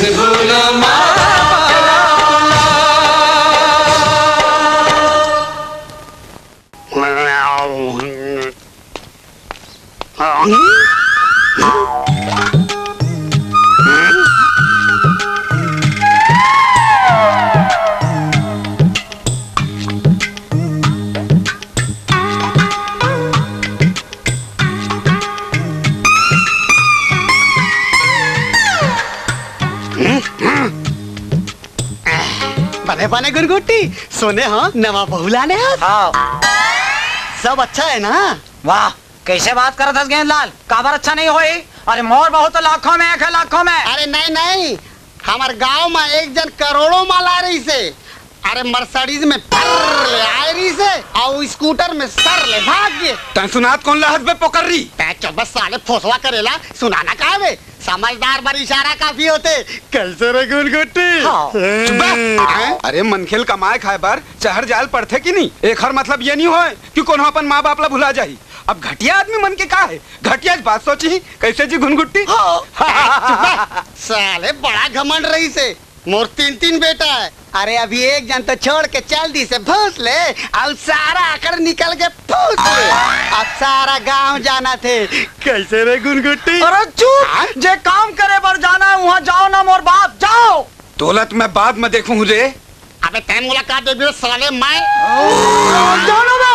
भूलो बने बने गुनगुट्टी सोने हाँ नवा बहुलाने हाँ। सब अच्छा है ना? वाह कैसे बात कर रहा था गेंदलाल, काबर अच्छा नहीं होई? अरे मोर बहुत लाखों में एक है, लाखों में। अरे नहीं नहीं, हमारे गांव में एक जन करोड़ों माल आ रही से। अरे मर्सिडीज में फर ले आ रही से और स्कूटर में सर ले भाग गए। तन सुनात कौन लहज पे पकड़ रही? पैचो बस साले फोसवा करेला सुनाना कहा बे? समझदार बार इशारा काफी होते। कैसे रे गुनगुट्टी? हाँ। अरे मनखेल कमाए खाए बार चहर जाल पड़ते की नहीं। एक हर मतलब ये नहीं हो कि कोनो अपन माँ बाप ला भुला जाही। अब घटिया आदमी मन के का है, घटिया बात सोची कैसे जी गुनगुट्टी? साले बड़ा घमंड रही से, मोर तीन तीन बेटा है। अरे अभी एक जन तो छोड़ के चल दी से भूस ले और सारा आकर निकल के फूस ले। अब सारा गांव जाना थे। कैसे रे गुनगुट्टी? अरे चुप, जे काम करे बर जाना है वहाँ जाओ ना मोर बाप, जाओ। दौलत मैं बाद में देखूं रे। अबे तय मुलाकात दे साले मैं जानो बे।